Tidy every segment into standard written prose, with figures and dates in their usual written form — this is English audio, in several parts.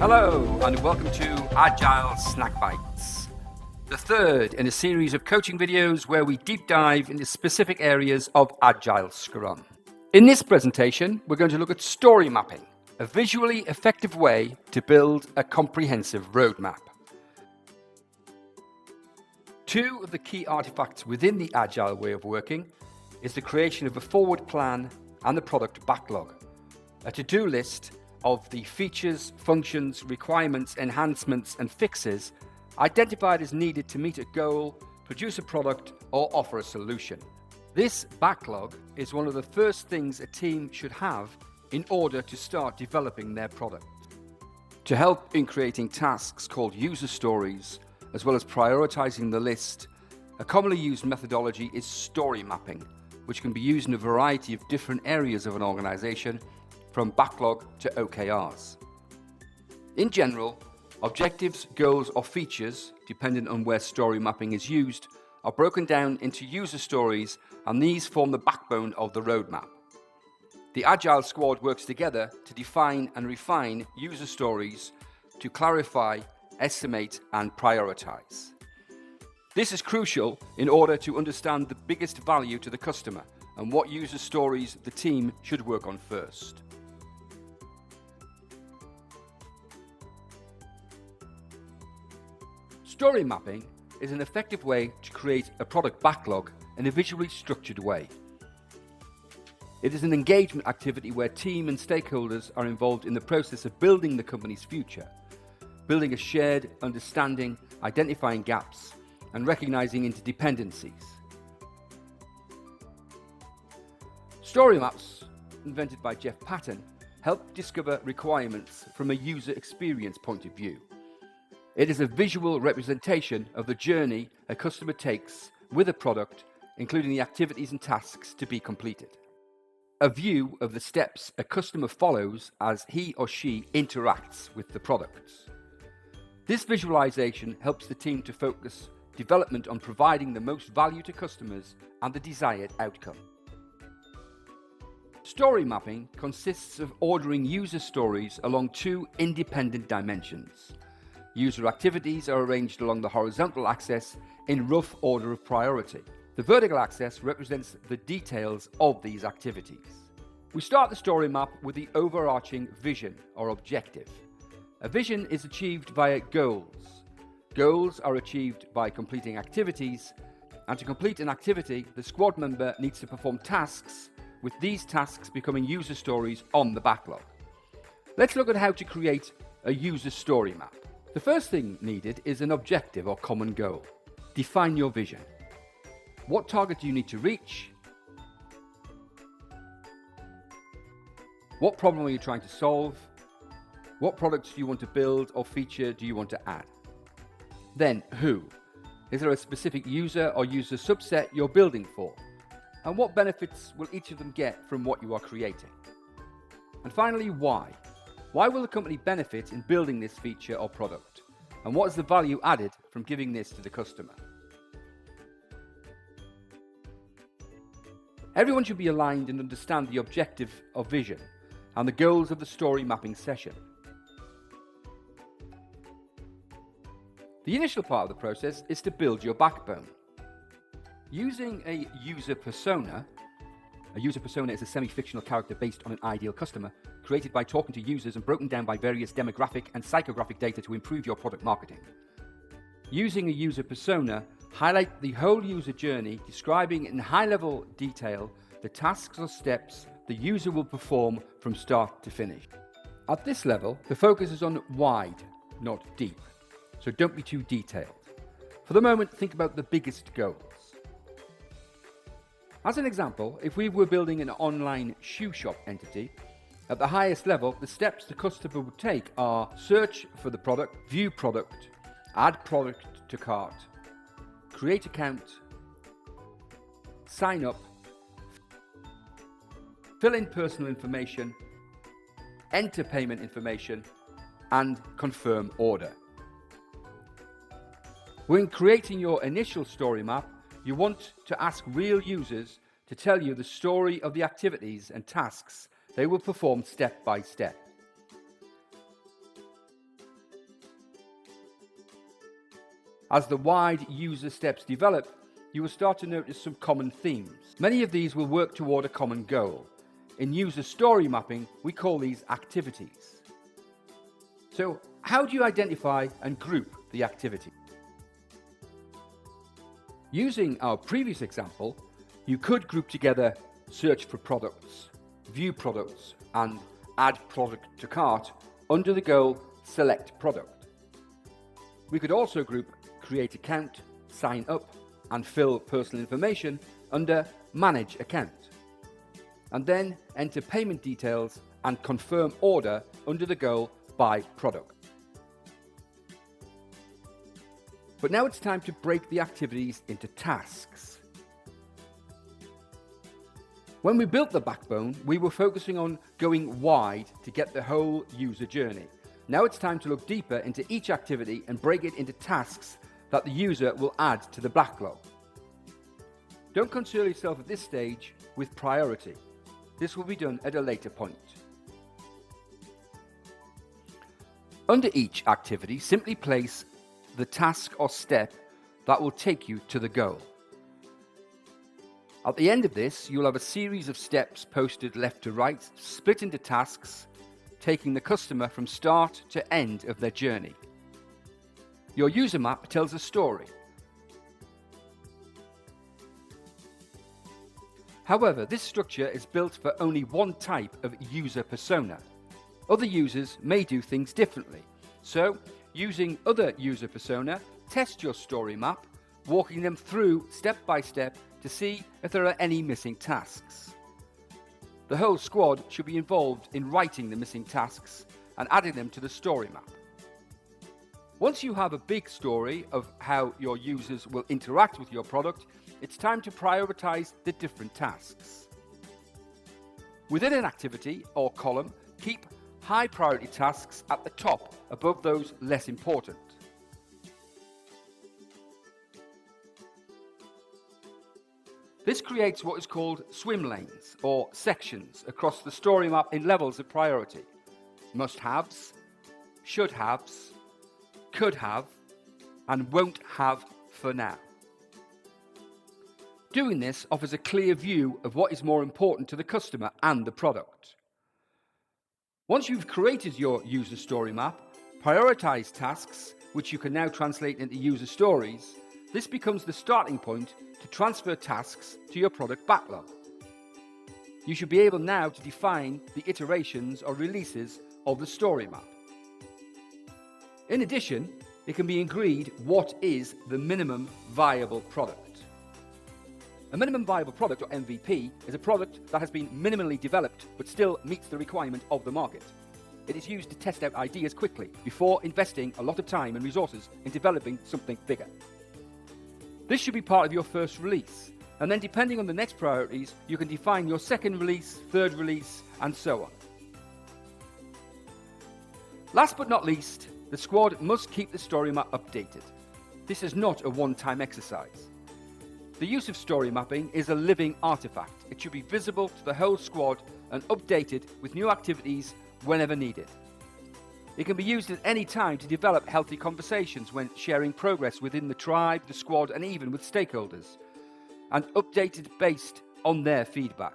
Hello and welcome to Agile Snack Bites, the third in a series of coaching videos where we deep dive into specific areas of Agile Scrum. In this presentation, we're going to look at story mapping, a visually effective way to build a comprehensive roadmap. Two of the key artifacts within the Agile way of working is the creation of a forward plan and the product backlog, a to-do list of the features, functions, requirements, enhancements, and fixes identified as needed to meet a goal, produce a product, or offer a solution. This backlog is one of the first things a team should have in order to start developing their product. To help in creating tasks called user stories, as well as prioritizing the list, a commonly used methodology is story mapping, which can be used in a variety of different areas of an organization, from backlog to OKRs. In general, objectives, goals, or features, depending on where story mapping is used, are broken down into user stories, and these form the backbone of the roadmap. The Agile Squad works together to define and refine user stories to clarify, estimate, and prioritize. This is crucial in order to understand the biggest value to the customer and what user stories the team should work on first. Story mapping is an effective way to create a product backlog in a visually structured way. It is an engagement activity where team and stakeholders are involved in the process of building the company's future, building a shared understanding, identifying gaps, and recognizing interdependencies. Story maps, invented by Jeff Patton, help discover requirements from a user experience point of view. It is a visual representation of the journey a customer takes with a product, including the activities and tasks to be completed. A view of the steps a customer follows as he or she interacts with the products. This visualization helps the team to focus development on providing the most value to customers and the desired outcome. Story mapping consists of ordering user stories along two independent dimensions. User activities are arranged along the horizontal axis in rough order of priority. The vertical axis represents the details of these activities. We start the story map with the overarching vision or objective. A vision is achieved via goals. Goals are achieved by completing activities, and to complete an activity, the squad member needs to perform tasks, with these tasks becoming user stories on the backlog. Let's look at how to create a user story map. The first thing needed is an objective or common goal. Define your vision. What target do you need to reach? What problem are you trying to solve? What products do you want to build or feature do you want to add? Then, who? Is there a specific user or user subset you're building for? And what benefits will each of them get from what you are creating? And finally, why? Why will the company benefit in building this feature or product? And what is the value added from giving this to the customer? Everyone should be aligned and understand the objective of vision and the goals of the story mapping session. The initial part of the process is to build your backbone. Using a user persona is a semi-fictional character based on an ideal customer, created by talking to users and broken down by various demographic and psychographic data to improve your product marketing. Using a user persona, highlight the whole user journey, describing in high-level detail the tasks or steps the user will perform from start to finish. At this level, the focus is on wide, not deep, so don't be too detailed. For the moment, think about the biggest goals. As an example, if we were building an online shoe shop entity, at the highest level, the steps the customer would take are search for the product, view product, add product to cart, create account, sign up, fill in personal information, enter payment information, and confirm order. When creating your initial story map, you want to ask real users to tell you the story of the activities and tasks they will perform step by step. As the wide user steps develop, you will start to notice some common themes. Many of these will work toward a common goal. In user story mapping, we call these activities. So, how do you identify and group the activity? Using our previous example, you could group together search for products, view products, and add product to cart under the goal select product. We could also group create account, sign up, and fill personal information under manage account, and then enter payment details and confirm order under the goal buy product. But now it's time to break the activities into tasks. When we built the backbone, we were focusing on going wide to get the whole user journey. Now it's time to look deeper into each activity and break it into tasks that the user will add to the backlog. Don't concern yourself at this stage with priority. This will be done at a later point. Under each activity, simply place the task or step that will take you to the goal. At the end of this, you'll have a series of steps posted left to right, split into tasks, taking the customer from start to end of their journey. Your user map tells a story. However, this structure is built for only one type of user persona. Other users may do things differently. So, using other user persona, test your story map, walking them through step by step to see if there are any missing tasks. The whole squad should be involved in writing the missing tasks and adding them to the story map. Once you have a big story of how your users will interact with your product, it's time to prioritize the different tasks. Within an activity or column, keep high priority tasks at the top above those less important. This creates what is called swim lanes or sections across the story map in levels of priority. Must-haves, should-haves, could have, and won't have for now. Doing this offers a clear view of what is more important to the customer and the product. Once you've created your user story map, prioritize tasks, which you can now translate into user stories. This becomes the starting point to transfer tasks to your product backlog. You should be able now to define the iterations or releases of the story map. In addition, it can be agreed what is the minimum viable product. A minimum viable product, or MVP, is a product that has been minimally developed but still meets the requirement of the market. It is used to test out ideas quickly before investing a lot of time and resources in developing something bigger. This should be part of your first release, and then depending on the next priorities, you can define your second release, third release, and so on. Last but not least, the squad must keep the story map updated. This is not a one-time exercise. The use of story mapping is a living artifact. It should be visible to the whole squad and updated with new activities whenever needed. It can be used at any time to develop healthy conversations when sharing progress within the tribe, the squad, and even with stakeholders, and updated based on their feedback.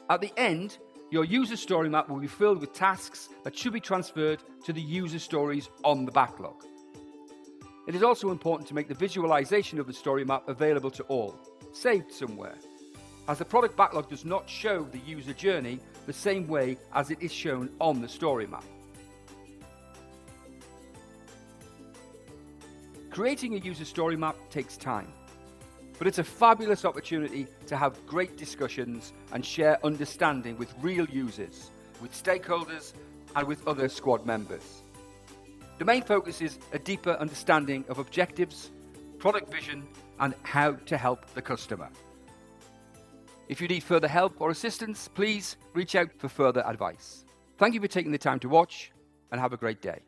At the end, your user story map will be filled with tasks that should be transferred to the user stories on the backlog. It is also important to make the visualization of the story map available to all, saved somewhere, as the product backlog does not show the user journey the same way as it is shown on the story map. Creating a user story map takes time, but it's a fabulous opportunity to have great discussions and share understanding with real users, with stakeholders, and with other squad members. The main focus is a deeper understanding of objectives, product vision, and how to help the customer. If you need further help or assistance, please reach out for further advice. Thank you for taking the time to watch, and have a great day.